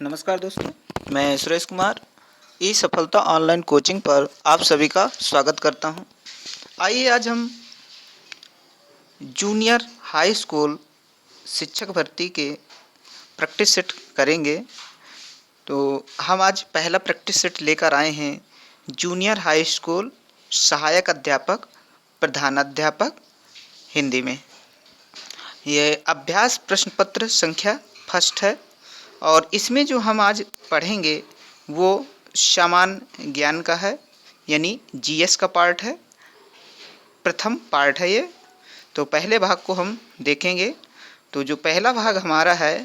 नमस्कार दोस्तों, मैं सुरेश कुमार ई सफलता ऑनलाइन कोचिंग पर आप सभी का स्वागत करता हूं। आइए आज हम जूनियर हाई स्कूल शिक्षक भर्ती के प्रैक्टिस सेट करेंगे। तो हम आज पहला प्रैक्टिस सेट लेकर आए हैं जूनियर हाई स्कूल सहायक अध्यापक प्रधानाध्यापक हिंदी में। ये अभ्यास प्रश्न पत्र संख्या फर्स्ट है और इसमें जो हम आज पढ़ेंगे वो सामान्य ज्ञान का है, यानी जीएस का पार्ट है, प्रथम पार्ट है ये। तो पहले भाग को हम देखेंगे। तो जो पहला भाग हमारा है,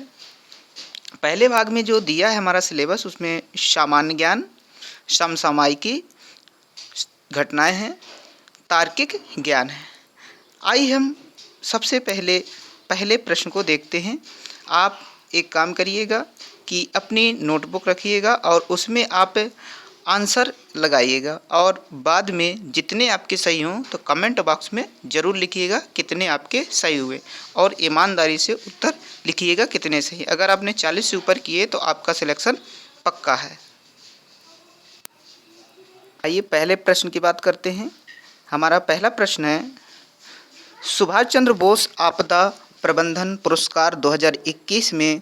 पहले भाग में जो दिया है हमारा सिलेबस, उसमें सामान्य ज्ञान, समसामयिकी घटनाएं हैं, तार्किक ज्ञान है। आइए हम सबसे पहले प्रश्न को देखते हैं। आप एक काम करिएगा कि अपनी नोटबुक रखिएगा और उसमें आप आंसर लगाइएगा और बाद में जितने आपके सही हों तो कमेंट बॉक्स में ज़रूर लिखिएगा कितने आपके सही हुए और ईमानदारी से उत्तर लिखिएगा कितने सही। अगर आपने 40 से ऊपर किए तो आपका सिलेक्शन पक्का है। आइए पहले प्रश्न की बात करते हैं। हमारा पहला प्रश्न है, सुभाष चंद्र बोस आपदा प्रबंधन पुरस्कार 2021 में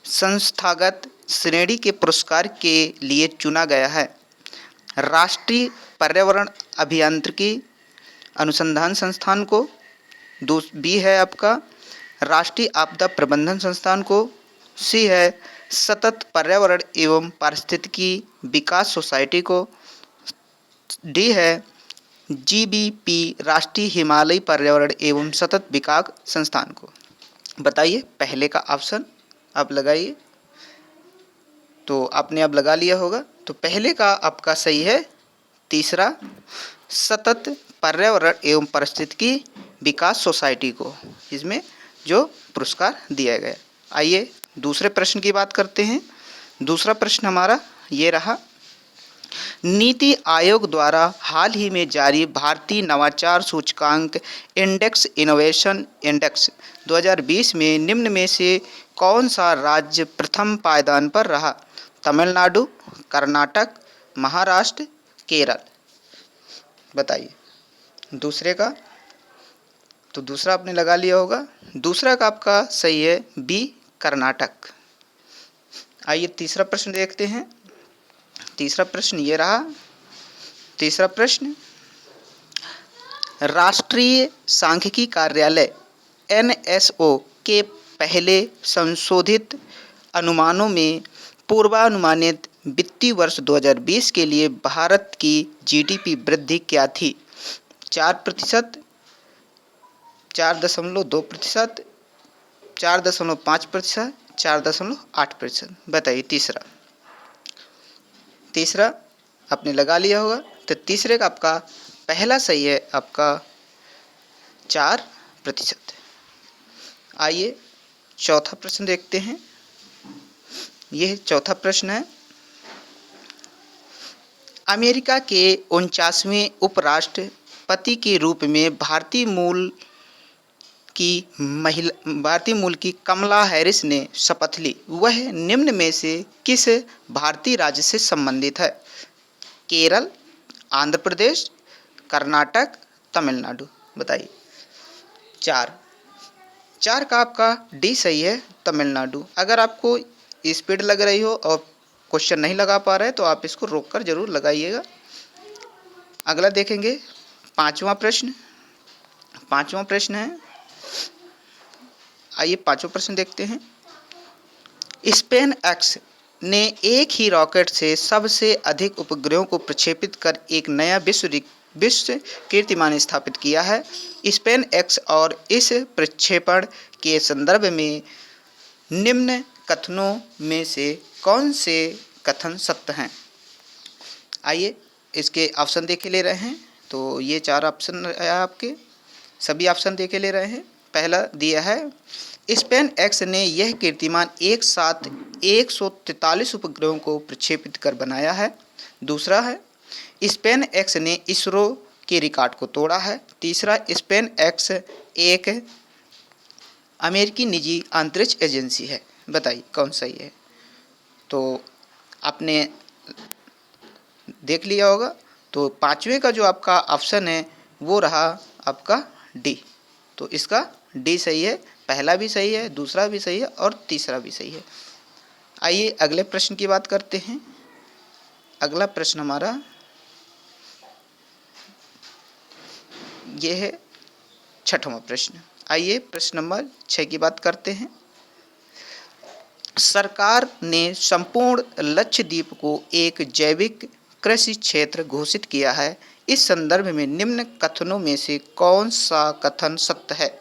संस्थागत श्रेणी के पुरस्कार के लिए चुना गया है। राष्ट्रीय पर्यावरण अभियांत्रिकी अनुसंधान संस्थान को, बी है आपका राष्ट्रीय आपदा प्रबंधन संस्थान को, सी है सतत पर्यावरण एवं पारिस्थितिकी विकास सोसाइटी को, डी है जीबीपी राष्ट्रीय हिमालयी पर्यावरण एवं सतत विकास संस्थान को। बताइए पहले का ऑप्शन आप लगाइए। तो आपने अब लगा लिया होगा। तो पहले का आपका सही है तीसरा, सतत पर्यावरण एवं पारिस्थितिकी विकास सोसाइटी को इसमें जो पुरस्कार दिया गया। आइए दूसरे प्रश्न की बात करते हैं। दूसरा प्रश्न हमारा ये रहा, नीति आयोग द्वारा हाल ही में जारी भारतीय नवाचार सूचकांक इंडेक्स इनोवेशन इंडेक्स 2020 में निम्न में से कौन सा राज्य प्रथम पायदान पर रहा? तमिलनाडु, कर्नाटक, महाराष्ट्र, केरल। बताइए दूसरे का। तो दूसरा आपने लगा लिया होगा। दूसरा का आपका सही है बी कर्नाटक। आइए तीसरा प्रश्न देखते हैं। तीसरा प्रश्न ये रहा। तीसरा प्रश्न, राष्ट्रीय सांख्यिकी कार्यालय एनएसओ के पहले संशोधित अनुमानों में पूर्वानुमानित वित्तीय वर्ष 2020 के लिए भारत की जीडीपी वृद्धि क्या थी? 4%, 4.2%, 4.5%, 4.8%। बताइए तीसरा आपने लगा लिया होगा। तो तीसरे का आपका पहला सही है आपका 4%। आइए चौथा प्रश्न देखते हैं। यह चौथा प्रश्न है, अमेरिका के 49वें उपराष्ट्रपति के रूप में भारतीय मूल की कमला हैरिस ने शपथ ली। वह निम्न में से किस भारतीय राज्य से संबंधित है? केरल, आंध्र प्रदेश, कर्नाटक, तमिलनाडु। बताइए। चार का आपका डी सही है, तमिलनाडु। अगर आपको स्पीड लग रही हो और क्वेश्चन नहीं लगा पा रहे तो आप इसको रोक कर जरूर लगाइएगा। अगला देखेंगे पांचवा प्रश्न है। आइए पांचवा प्रश्न देखते हैं। स्पेन एक्स ने एक ही रॉकेट से सबसे अधिक उपग्रहों को प्रक्षेपित कर एक नया विश्व कीर्तिमान स्थापित किया है। स्पेन एक्स और इस प्रक्षेपण के संदर्भ में निम्न कथनों में से कौन से कथन सत्य हैं? आइए इसके ऑप्शन देखे ले रहे हैं। तो ये 4 ऑप्शन है आपके, सभी ऑप्शन देखे ले रहे हैं। पहला दिया है, स्पेन एक्स ने यह कीर्तिमान एक साथ 143 उपग्रहों को प्रक्षेपित कर बनाया है। दूसरा है, स्पेन एक्स ने इसरो के रिकॉर्ड को तोड़ा है। तीसरा, स्पेन एक्स एक अमेरिकी निजी अंतरिक्ष एजेंसी है। बताइए कौन सही है? तो आपने देख लिया होगा। तो पाँचवें का जो आपका ऑप्शन है वो रहा आपका डी। तो इसका डी सही है, पहला भी सही है, दूसरा भी सही है और तीसरा भी सही है। आइए अगले प्रश्न की बात करते हैं। अगला प्रश्न हमारा ये है 6वां प्रश्न। आइए प्रश्न नंबर 6 की बात करते हैं। सरकार ने संपूर्ण लक्षद्वीप को एक जैविक कृषि क्षेत्र घोषित किया है। इस संदर्भ में निम्न कथनों में से कौन सा कथन सत्य है?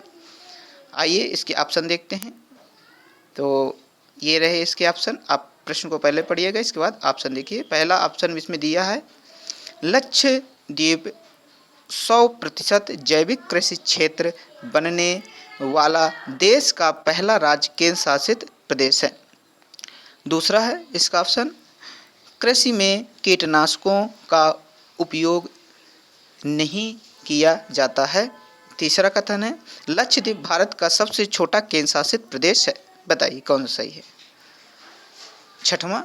आइए इसके ऑप्शन देखते हैं। तो ये रहे इसके ऑप्शन। आप प्रश्न को पहले पढ़िएगा, इसके बाद ऑप्शन देखिए। पहला ऑप्शन इसमें दिया है, लक्षद्वीप 100% जैविक कृषि क्षेत्र बनने वाला देश का पहला राज्य केंद्र शासित प्रदेश है। दूसरा है इसका ऑप्शन, कृषि में कीटनाशकों का उपयोग नहीं किया जाता है। तीसरा कथन है, लक्षद्वीप भारत का सबसे छोटा केंद्र शासित प्रदेश है। बताइए कौन सा सही है? 6वां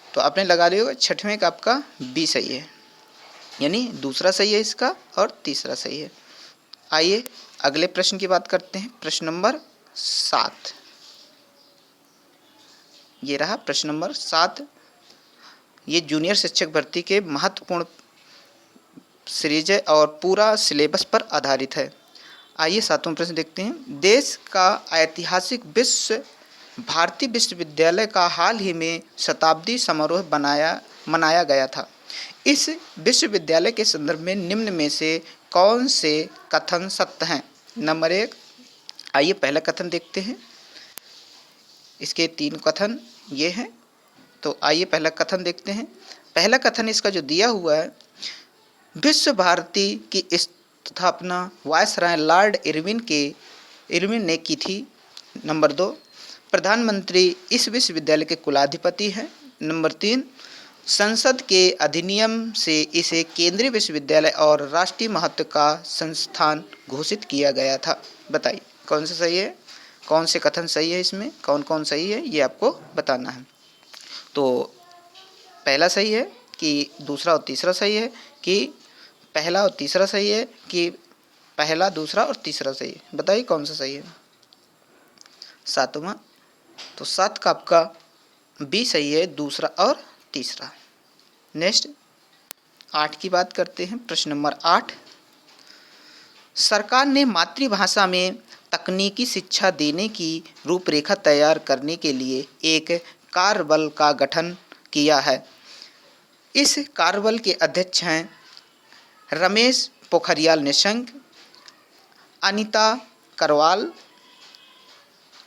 तो आपने लगा लिया होगा, 6वें का आपका बी सही है, यानी दूसरा सही है इसका और तीसरा सही है। आइए अगले प्रश्न की बात करते हैं। प्रश्न नंबर 7 ये रहा। प्रश्न नंबर 7 ये जूनियर शिक्षक भर्ती के महत्वपूर्ण सीरीज है और पूरा सिलेबस पर आधारित है। आइए 7वां प्रश्न देखते हैं। देश का ऐतिहासिक विश्व भारती विश्वविद्यालय का हाल ही में शताब्दी समारोह मनाया गया था। इस विश्वविद्यालय के संदर्भ में निम्न में से कौन से कथन सत्य हैं? नंबर 1, आइए पहला कथन देखते हैं। इसके 3 कथन ये हैं, तो आइए पहला कथन देखते हैं। पहला कथन इसका जो दिया हुआ है, विश्व भारती की स्थापना वायसराय लॉर्ड इरविन ने की थी। नंबर 2, प्रधानमंत्री इस विश्वविद्यालय के कुलाधिपति हैं। नंबर 3, संसद के अधिनियम से इसे केंद्रीय विश्वविद्यालय और राष्ट्रीय महत्व का संस्थान घोषित किया गया था। बताइए कौन सा सही है, कौन से कथन सही है, इसमें कौन कौन सही है ये आपको बताना है। तो पहला सही है कि दूसरा और तीसरा सही है, कि पहला और तीसरा सही है, कि पहला दूसरा और तीसरा सही है? बताइए कौन सा सही है? 7वां तो 7 का आपका बी सही है, दूसरा और तीसरा। नेक्स्ट 8 की बात करते हैं। प्रश्न नंबर 8, सरकार ने मातृभाषा में तकनीकी शिक्षा देने की रूपरेखा तैयार करने के लिए एक कार्यबल का गठन किया है। इस कार्यबल के अध्यक्ष हैं रमेश पोखरियाल निशंक, अनीता करवाल,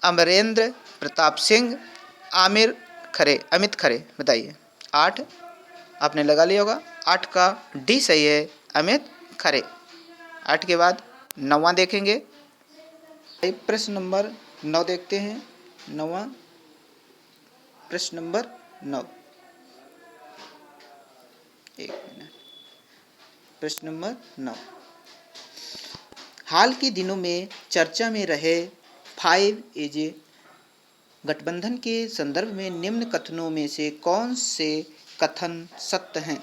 अमरेंद्र प्रताप सिंह, अमित खरे। बताइए 8 आपने लगा लिया होगा। 8 का डी सही है, अमित खरे। 8 के बाद 9वां देखेंगे। प्रश्न नंबर 9 देखते हैं। 9वां प्रश्न नंबर 9, एक मिनट। प्रश्न नंबर 9, हाल के दिनों में चर्चा में रहे 5AG गठबंधन के संदर्भ में निम्न कथनों में से कौन से कथन सत्य हैं?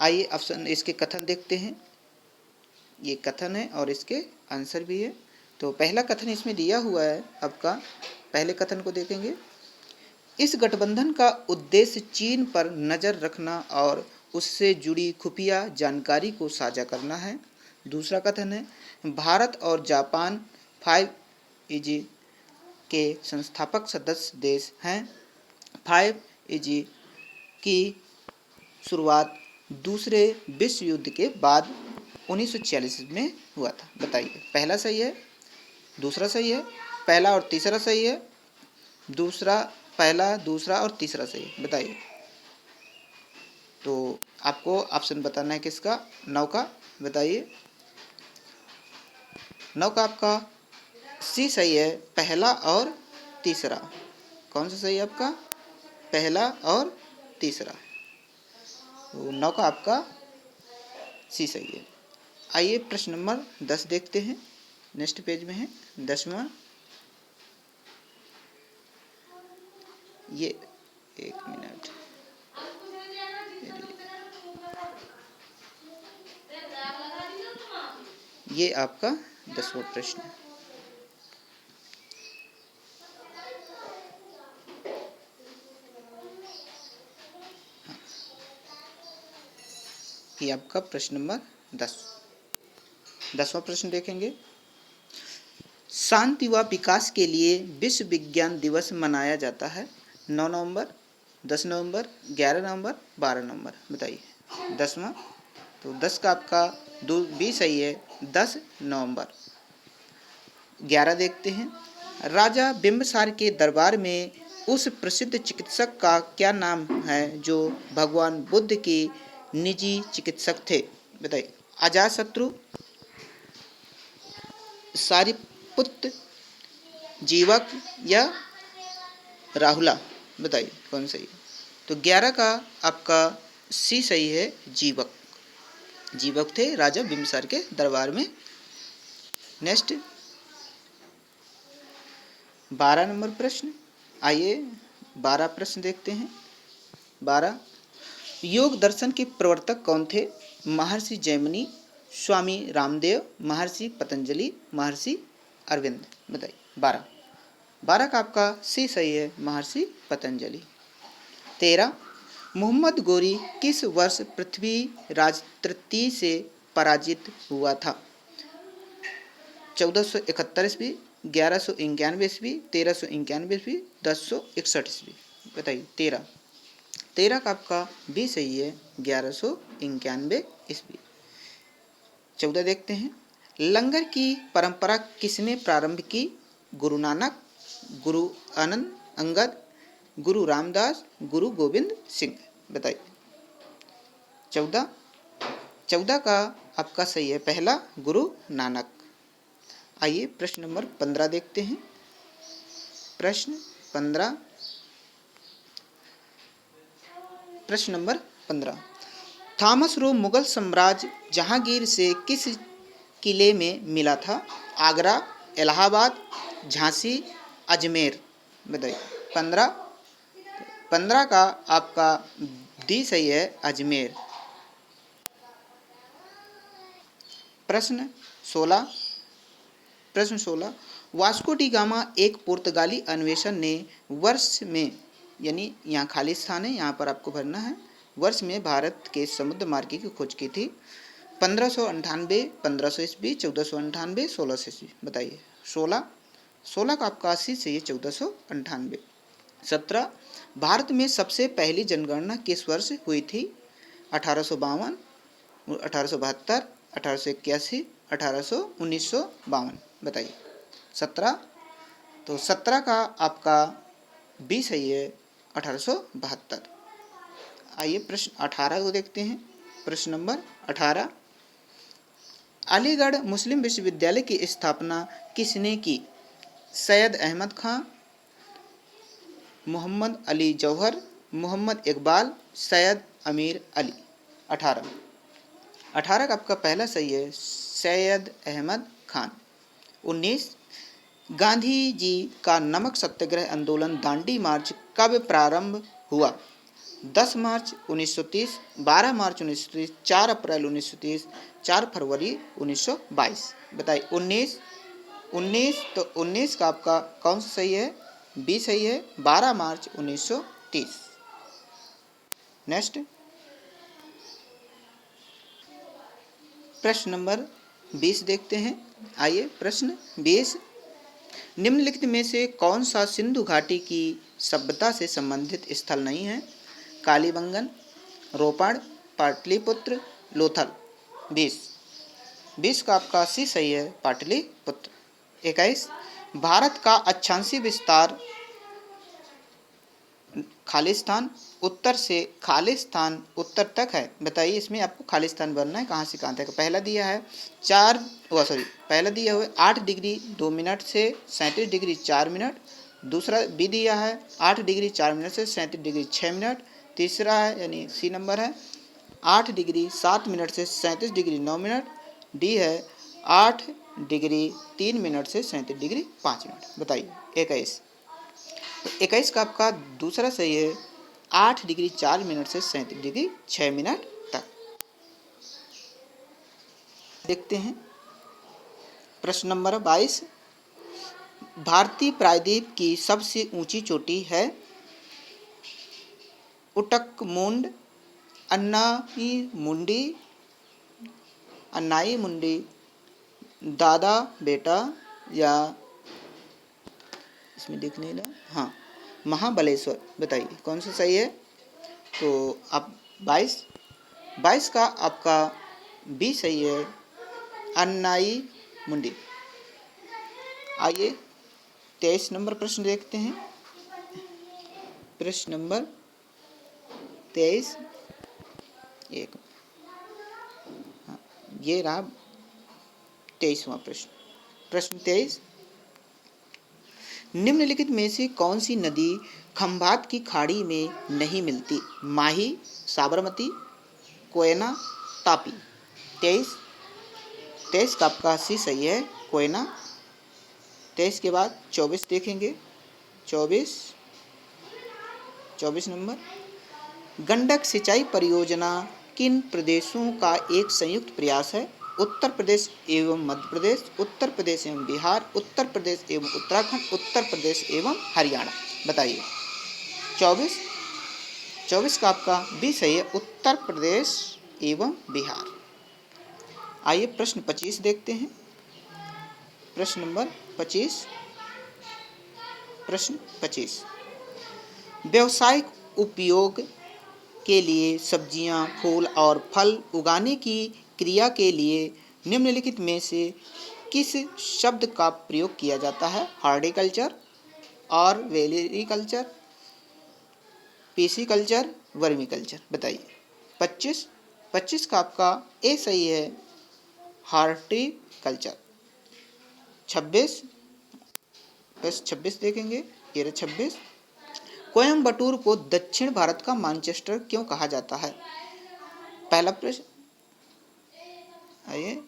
आइए ऑप्शन इसके कथन देखते हैं। ये कथन है और इसके आंसर भी है। तो पहला कथन इसमें दिया हुआ है आपका, पहले कथन को देखेंगे। इस गठबंधन का उद्देश्य चीन पर नज़र रखना और उससे जुड़ी खुफिया जानकारी को साझा करना है। दूसरा कथन है, भारत और जापान 5AG के संस्थापक सदस्य देश हैं। 5AG की शुरुआत दूसरे विश्व युद्ध के बाद 1946 में हुआ था। बताइए पहला सही है, दूसरा सही है, पहला और तीसरा सही है, पहला दूसरा और तीसरा सही है। बताइए। तो आपको ऑप्शन बताना है किसका? 9 का। बताइए 9 का आपका सी सही है, पहला और तीसरा। कौन सा सही है आपका? पहला और तीसरा। तो 9 का आपका सी सही है। आइए प्रश्न नंबर 10 देखते हैं। नेक्स्ट पेज में है 10वां। ये एक मिनट, ये आपका 10वां प्रश्न है। ये आपका प्रश्न नंबर 10वां प्रश्न देखेंगे। शांति व विकास के लिए विश्व विज्ञान दिवस मनाया जाता है 9 नवंबर, 10 नवंबर, 11 नवंबर, 12 नवंबर, बताइए। 10वां, तो 10 का आपका 2 सही है, 10 नवंबर। 11 देखते हैं। राजा बिंबिसार के दरबार में उस प्रसिद्ध चिकित्सक का क्या नाम है जो भगवान बुद्ध के निजी चिकित्सक थे, बताइए। अजातशत्रु, सारिपुत्र, जीवक या राहुला, बताइए कौन सही है। तो 11 का आपका सी सही है, जीवक। जीवक थे राजा बिंबिसार के दरबार में। नेक्स्ट 12 नंबर प्रश्न, आइए 12 प्रश्न देखते हैं। 12, योग दर्शन के प्रवर्तक कौन थे? महर्षि जैमिनी, स्वामी रामदेव, महर्षि पतंजलि, महर्षि अरविंद, बताइए। 12 का आपका सी सही है, महर्षि पतंजलि। 13, मोहम्मद गोरी किस वर्ष पृथ्वी राज तृतीय से पराजित हुआ था? 1471 ईस्वी, 1191 ईस्वी, 1391 ईस्वी, 1061 ईस्वी, बताइए। 13 का आपका भी सही है, 1191 ईस्वी। 14 देखते हैं। लंगर की परंपरा किसने प्रारंभ की? गुरु नानक, गुरु आनंद अंगद, गुरु रामदास, गुरु गोविंद सिंह, बताइए। 14 का आपका सही है, पहला गुरु नानक। आइए प्रश्न नंबर 15 देखते हैं। प्रश्न 15, प्रश्न नंबर 15, थॉमस रो मुगल साम्राज्य जहांगीर से किस किले में मिला था? आगरा, इलाहाबाद, झांसी, अजमेर, बताइए। 15 का आपका डी सही है, अजमेर। प्रश्न 16, वास्को डी गामा एक पुर्तगाली अन्वेषक ने वर्ष में, यानी यहाँ खाली स्थान है, यहाँ पर आपको भरना है, वर्ष में भारत के समुद्र मार्ग की खोज की थी। 1598, 1500 ईस्वी, 1498, 1600 ईस्वी, बताइए। 16 का आपका 80 से 1498। 17, भारत में सबसे पहली जनगणना किस वर्ष हुई थी? 1852, 1872, 1881, 1952, बताइए। 17, तो 17 का आपका बी सही है, 1872। आइए प्रश्न 18 को देखते हैं। प्रश्न नंबर 18, अलीगढ़ मुस्लिम विश्वविद्यालय की स्थापना किसने की? सैयद अहमद खां, मोहम्मद अली जौहर, मोहम्मद इकबाल, सैयद अमीर अली। 18 का आपका पहला सही है, सैयद अहमद खान। 19, गांधी जी का नमक सत्याग्रह आंदोलन दांडी मार्च कब प्रारंभ हुआ? 10 मार्च 1930, 12 मार्च 1930, 4 अप्रैल 1930, 4 फरवरी 1922, बताइए। 19, तो 19 का आपका कौन सा सही है? बी सही है, 12 मार्च 1930। नेक्स्ट प्रश्न नंबर 20 देखते हैं। आइए प्रश्न 20, निम्नलिखित में से कौन सा सिंधु घाटी की सभ्यता से संबंधित स्थल नहीं है? कालीबंगन, रोपड़, पाटलिपुत्र, लोथल। 20 का आपका सी सही है, पाटलिपुत्र। 21, भारत का अक्षांशीय विस्तार खालिस्तान उत्तर से खालिस्तान उत्तर तक है, बताइए। इसमें आपको खालिस्तान बनना है, कहाँ से कहाँ तक। पहला दिया है पहला दिया हुआ 8 डिग्री 2 मिनट से 37 डिग्री 4 मिनट। दूसरा बी दिया है 8 डिग्री 4 मिनट से 37 डिग्री 6 मिनट। तीसरा है, यानी सी नंबर है 8 डिग्री 7 मिनट से 37 डिग्री 9 मिनट। डी है 8 डिग्री 3 मिनट से 37 डिग्री 5 मिनट, बताइए। 21 का आपका दूसरा सही है, 8 डिग्री 4 मिनट से 37 डिग्री 6 मिनट तक। देखते हैं प्रश्न नंबर 22। भारतीय प्रायद्वीप की सबसे ऊंची चोटी है उटकमुंड, अन्नाई मुंडी, दादा बेटा या इसमें देखने लगा, हाँ, महाबलेश्वर। बताइए कौन सा सही है। तो आप 22 का आपका बी सही है, अन्नाई मुंडी। आइए 23 नंबर प्रश्न देखते हैं। प्रश्न नंबर 23, एक, हाँ, ये रहा 23वां प्रश्न। प्रश्न 23, निम्नलिखित में से कौन सी नदी खंभात की खाड़ी में नहीं मिलती। माही, साबरमती, कोयना, तापी। 23 का आपका सी सही है, कोयना। 23 के बाद 24 देखेंगे। 24 नंबर, गंडक सिंचाई परियोजना किन प्रदेशों का एक संयुक्त प्रयास है। उत्तर प्रदेश एवं मध्य प्रदेश, उत्तर प्रदेश एवं बिहार, उत्तर प्रदेश एवं उत्तराखंड, उत्तर प्रदेश एवं हरियाणा। बताइए 24 का आपका बी सही है, उत्तर प्रदेश एवं बिहार। आइए प्रश्न 25 देखते हैं। प्रश्न नंबर 25, प्रश्न 25, व्यावसायिक उपयोग के लिए सब्जियां, फूल और फल उगाने की क्रिया के लिए निम्नलिखित में से किस शब्द का प्रयोग किया जाता है। हॉर्टिकल्चर और वेलरिकल्चर, पीसीकल्चर, वर्मीकल्चर। बताइए 25 का आपका ए सही है, हॉर्टिकल्चर। 26 देखेंगे, ये 26, कोयम्बटूर को दक्षिण भारत का मैनचेस्टर क्यों कहा जाता है। पहला प्रश्न, आइए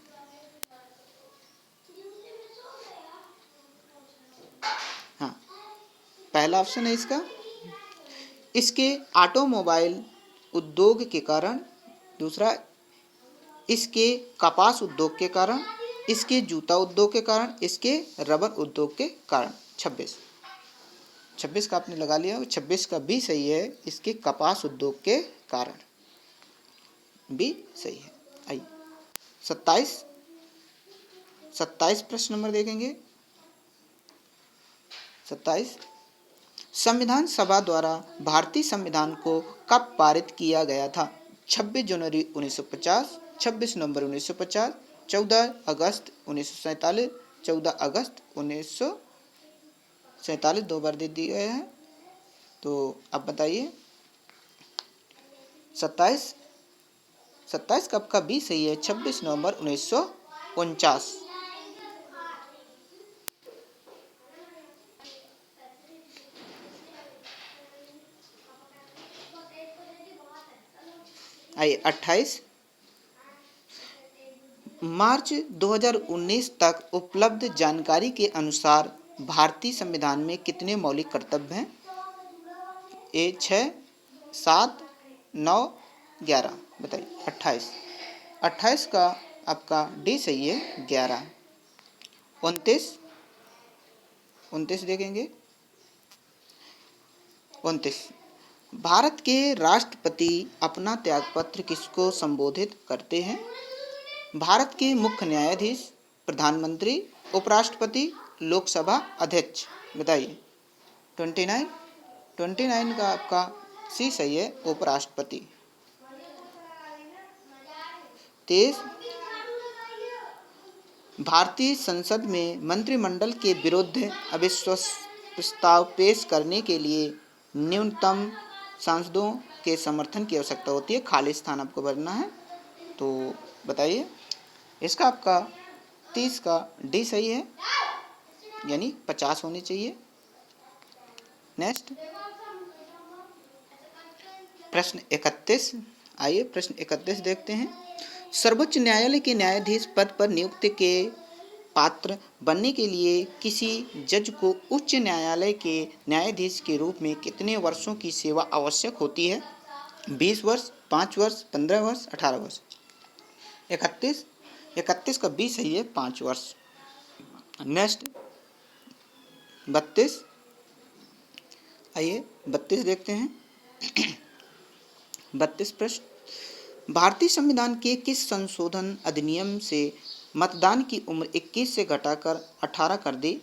हाँ, पहला ऑप्शन है इसका, इसके ऑटोमोबाइल उद्योग के कारण। दूसरा, इसके कपास उद्योग के कारण, इसके जूता उद्योग के कारण, इसके रबर उद्योग के कारण। 26 का आपने लगा लिया। 26 का बी सही है, इसके कपास उद्योग के कारण, बी सही है। आइए 27 प्रश्न नंबर देखेंगे। 27, संविधान सभा द्वारा भारतीय संविधान को कब पारित किया गया था। 26 जनवरी 1950, 26 नवंबर 1950, 14 अगस्त 1947, 14 अगस्त 1947, 2 बार दे दिए गए हैं। तो अब बताइए 27 का आपका बी सही है, 26 नवंबर 1949। आइए 28, मार्च 2019 तक उपलब्ध जानकारी के अनुसार भारतीय संविधान में कितने मौलिक कर्तव्य हैं। ए 6, 7, 9, 11। बताइए 28 का आपका डी सही है, 11। 29 देखेंगे। 29, भारत के राष्ट्रपति अपना त्यागपत्र किसको संबोधित करते हैं। भारत के मुख्य न्यायाधीश, प्रधानमंत्री, उपराष्ट्रपति, लोकसभा अध्यक्ष। बताइए 29 का आपका सी सही है, उपराष्ट्रपति। 23, भारतीय संसद में मंत्रिमंडल के विरुद्ध अविश्वास प्रस्ताव पेश करने के लिए न्यूनतम सांसदों के समर्थन की आवश्यकता होती है। खाली स्थान आपको भरना है। तो बताइए इसका आपका 30 का डी सही है, यानी 50 होने चाहिए। नेक्स्ट प्रश्न 31। आइए प्रश्न 31 देखते हैं। सर्वोच्च न्यायालय के न्यायाधीश पद पर नियुक्ति के पात्र बनने के लिए किसी जज को उच्च न्यायालय के न्यायाधीश के रूप में कितने वर्षों की सेवा आवश्यक होती है? 20 वर्ष, 5 वर्ष, 15 वर्ष, 18 वर्ष। 31 31 का 20 सही है, 5 वर्ष। नेक्स्ट 32, आइए 32 देखते हैं। 32 प्रश्न, भारतीय संविधान के किस संशोधन अधिनियम से मतदान की उम्र 21 से घटाकर 18 कर दी?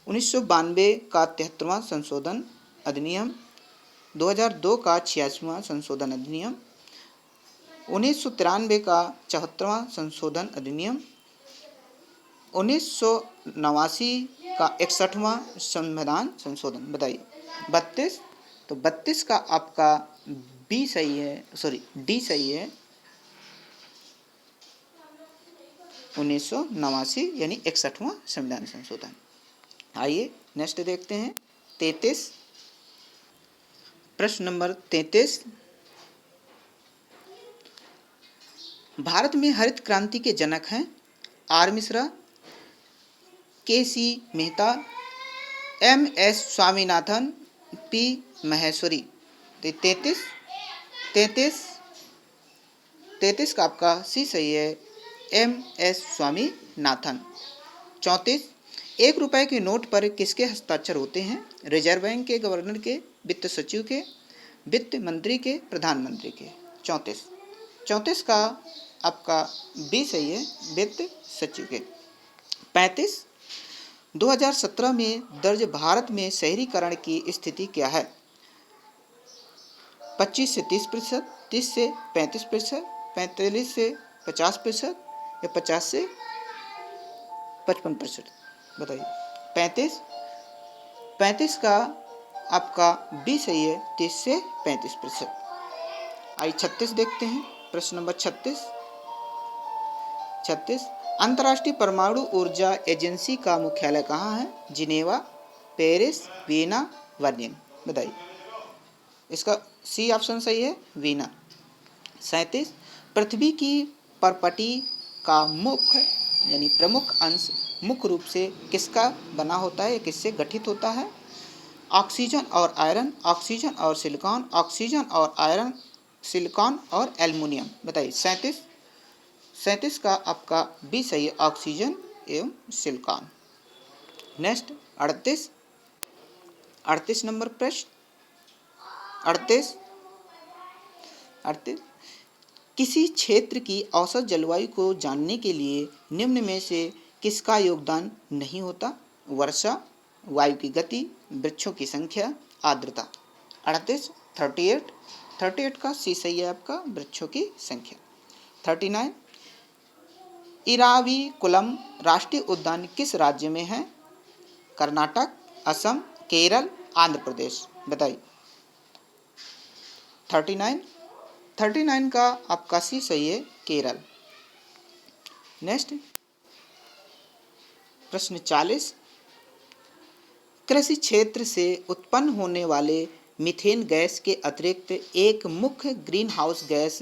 1992 का 73वां संशोधन अधिनियम, 2002 का 86वां संशोधन अधिनियम, 1993 का 74वां संशोधन अधिनियम, 1989 का 61वां संविधान संशोधन। बताइए 32, तो 32 का आपका बी सही है, सॉरी डी सही है, 1989 यानी 61वां संविधान संशोधन। आइए नेक्स्ट देखते हैं 33, प्रश्न नंबर 33, भारत में हरित क्रांति के जनक हैं R Mishra, K C Mehta, M S Swaminathan, P Maheshwari. तो 33 का आपका सी सही है, एम एस स्वामीनाथन। 34, 1 रुपए के नोट पर किसके हस्ताक्षर होते हैं? रिजर्व बैंक के गवर्नर के, वित्त सचिव के, वित्त मंत्री के, प्रधानमंत्री के। 34 का आपका बी सही है, वित्त सचिव के। 35, 2017 में दर्ज भारत में शहरीकरण की स्थिति क्या है? 25 से 30%, 30 से 35%, 45 से 50% या 50 से 55%। बताइए 35 का आपका बी सही है, 30 से 35%। आइए 36 देखते हैं, प्रश्न नंबर 36, अंतर्राष्ट्रीय परमाणु ऊर्जा एजेंसी का मुख्यालय कहाँ है? Geneva, Paris, Veena, virgin. बताइए इसका सी ऑप्शन सही है, वीना। 37, पृथ्वी की परपटी का मुख्य यानी प्रमुख अंश मुख्य रूप से किसका बना होता है या किससे गठित होता है? ऑक्सीजन और आयरन, ऑक्सीजन और सिलिकॉन, ऑक्सीजन और आयरन, सिलिकॉन और एल्युमिनियम। बताइए 37 का आपका बी सही है, ऑक्सीजन एवं सिलिकॉन। नेक्स्ट 38 नंबर प्रश्न, 38, किसी क्षेत्र की औसत जलवायु को जानने के लिए निम्न में से किसका योगदान नहीं होता? वर्षा, वायु की गति, वृक्षों की संख्या, आर्द्रता। 38 का सी सही है आपका, वृक्षों की संख्या। 39, इराविकुलम राष्ट्रीय उद्यान किस राज्य में है? कर्नाटक, असम, केरल, आंध्र प्रदेश। बताइए 39 का आपका सी सही है, केरल। नेक्स्ट प्रश्न 40, कृषि क्षेत्र से उत्पन्न होने वाले मीथेन गैस के अतिरिक्त एक मुख्य ग्रीन हाउस गैस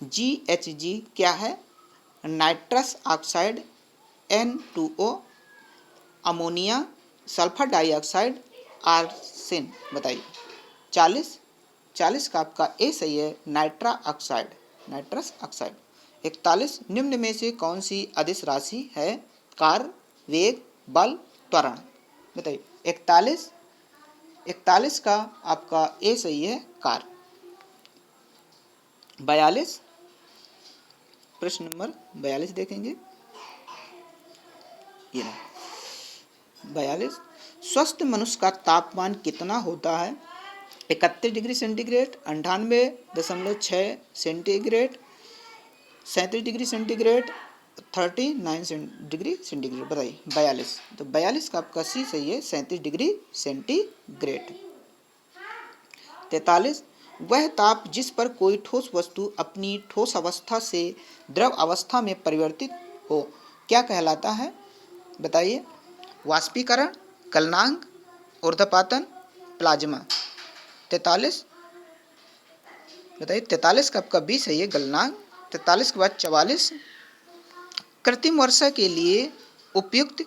GHG क्या है? Nitrous oxide, N2O, ammonia, sulphur dioxide, arsine. बताइए 40 का आपका ए सही है, नाइट्रस ऑक्साइड। 41, निम्न में से कौन सी अदिश राशि है? कार, वेग, बल, त्वरण। बताइए 41 का आपका ए सही है, कार। 42, प्रश्न नंबर 42 देखेंगे, ये 42, स्वस्थ मनुष्य का तापमान कितना होता है? 31 degree centigrade, 98.6 centigrade, 37 degree centigrade, 39 degree centigrade. बताइए 42, तो 42 का आपका सी सही है, 37 डिग्री सेंटीग्रेड। 43, वह ताप जिस पर कोई ठोस वस्तु अपनी ठोस अवस्था से द्रव अवस्था में परिवर्तित हो क्या कहलाता है? बताइए वाष्पीकरण, गलनांक, ऊर्ध्वपातन, प्लाज्मा। 43, बताइए 43 का आपका बी सही है, गलनांक। 43 के बाद 44, कृत्रिम वर्षा के लिए उपयुक्त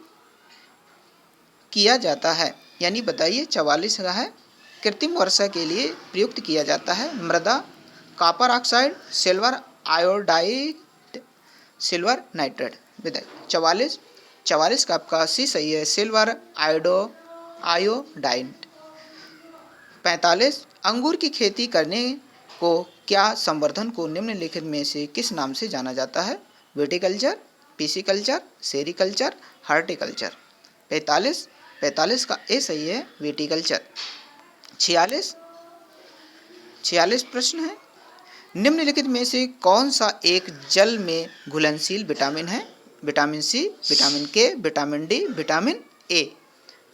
किया जाता है? यानी बताइए 44 का है कृत्रिम वर्षा के लिए प्रयुक्त किया जाता है मृदा, copper oxide, silver iodide, silver nitrate. बताइए 44 का आपका सी सही है, सिल्वर आयोडाइड। 45 अंगूर की खेती करने को क्या संवर्धन को निम्नलिखित में से किस नाम से जाना जाता है? Viticulture, pisciculture, sericulture, horticulture. 45 का ए सही है, विटिकल्चर। 46 प्रश्न है, निम्नलिखित में से कौन सा एक जल में घुलनशील विटामिन है? विटामिन सी, विटामिन के, विटामिन डी, विटामिन ए।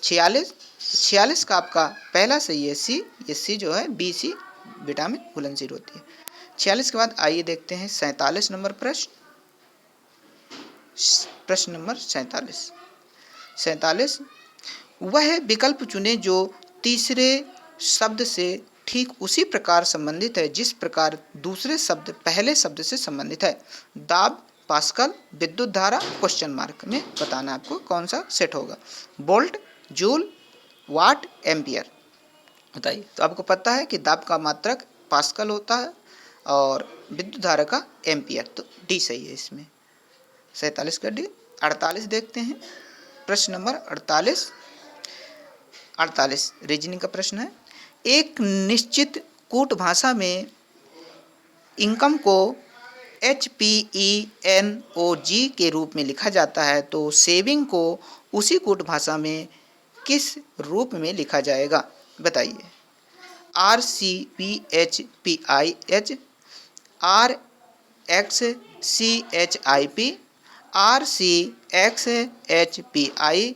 46 का आपका पहला सही है सी, ये सी जो है बी सी विटामिन घुलनशील होती है। 46 के बाद आइए देखते हैं 47 नंबर प्रश्न। प्रश्न नंबर 47 वह विकल्प चुने जो तीसरे शब्द से ठीक उसी प्रकार संबंधित है जिस प्रकार दूसरे शब्द पहले शब्द से संबंधित है। दाब, पास्कल, विद्युत धारा, क्वेश्चन मार्क में बताना आपको कौन सा सेट होगा। वोल्ट, जूल, वाट, एम्पियर। बताइए। तो आपको पता है कि दाब का मात्रक पास्कल होता है और विद्युत धारा का एम्पियर, तो डी सही है इसमें। 47 का डी। 48 देखते हैं, प्रश्न नंबर 48 रीजनिंग का प्रश्न है। एक निश्चित कूट भाषा में इनकम को HPENOG के रूप में लिखा जाता है, तो सेविंग को उसी कूट भाषा में किस रूप में लिखा जाएगा? बताइए। RCPHPIH, RXCHIP, RCXHPI,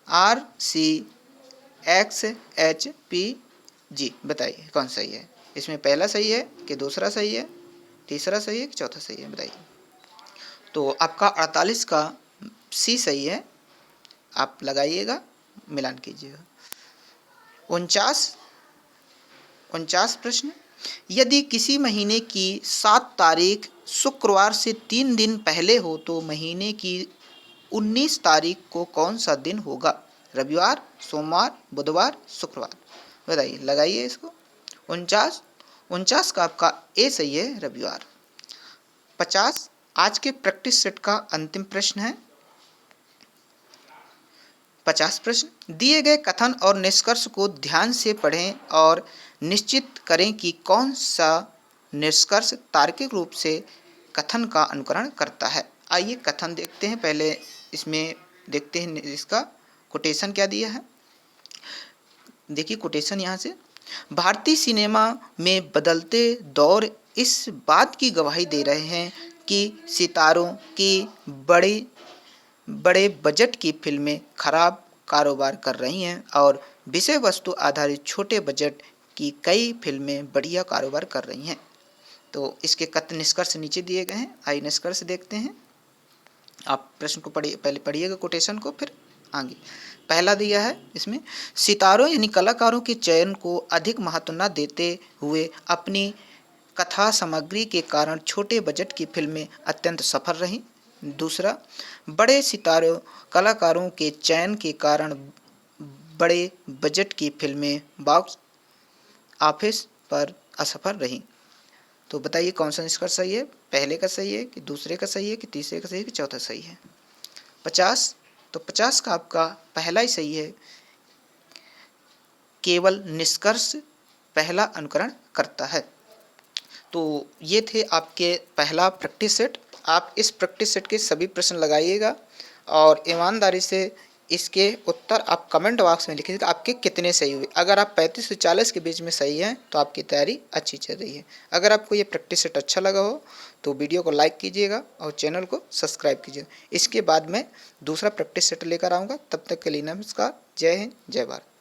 RCXHPG। बताइए कौन सही है? इसमें पहला सही है कि दूसरा सही है, तीसरा सही है कि चौथा सही है? बताइए। तो आपका 48 का सी सही है, आप लगाइएगा, मिलान कीजिएगा। 49 प्रश्न, यदि किसी महीने की 7 तारीख शुक्रवार से 3 दिन पहले हो तो महीने की 19 तारीख को कौन सा दिन होगा? रविवार, सोमवार, बुधवार, शुक्रवार। बताइए, लगाइए इसको। 49 का आपका ए सही है, रविवार। 50 आज के प्रैक्टिस सेट का अंतिम प्रश्न है। 50 प्रश्न, दिए गए कथन और निष्कर्ष को ध्यान से पढ़ें और निश्चित करें कि कौन सा निष्कर्ष तार्किक रूप से कथन का अनुकरण करता है। आइए कथन देखते हैं। पहले इसमें देखते हैं इसका कोटेशन क्या दिया है। देखिए कोटेशन यहाँ से, भारतीय सिनेमा में बदलते दौर इस बात की गवाही दे रहे हैं कि सितारों की बड़े बजट की फिल्में खराब कारोबार कर रही हैं और विषय वस्तु आधारित छोटे बजट की कई फिल्में बढ़िया कारोबार कर रही हैं। तो इसके कथन निष्कर्ष नीचे दिए गए हैं। आइए निष्कर्ष देखते हैं। आप प्रश्न को पढ़िए, पहले पढ़िएगा कोटेशन को, फिर आगे। पहला दिया है इसमें, सितारों यानी कलाकारों के चयन को अधिक महत्व न देते हुए अपनी कथा सामग्री के कारण छोटे बजट की फिल्में अत्यंत सफल रहीं। दूसरा, बड़े सितारों कलाकारों के चयन के कारण बड़े बजट की फिल्में बॉक्स ऑफिस पर असफल रहीं। तो बताइए कौन सा निष्कर्ष सही है? पहले का सही है कि दूसरे का सही है कि तीसरे का सही है कि चौथा सही है? 50, तो 50 का आपका पहला ही सही है, केवल निष्कर्ष पहला अनुकरण करता है। तो ये थे आपके पहला प्रैक्टिस सेट। आप इस प्रैक्टिस सेट के सभी प्रश्न लगाइएगा और ईमानदारी से इसके उत्तर आप कमेंट बॉक्स में लिखिएगा आपके कितने सही हुए। अगर आप 35 से 40 के बीच में सही हैं तो आपकी तैयारी अच्छी चल रही है। अगर आपको ये प्रैक्टिस सेट अच्छा लगा हो तो वीडियो को लाइक कीजिएगा और चैनल को सब्सक्राइब कीजिएगा। इसके बाद मैं दूसरा प्रैक्टिस सेट लेकर आऊँगा। तब तक के लिए नमस्कार। जय हिंद, जय भारत।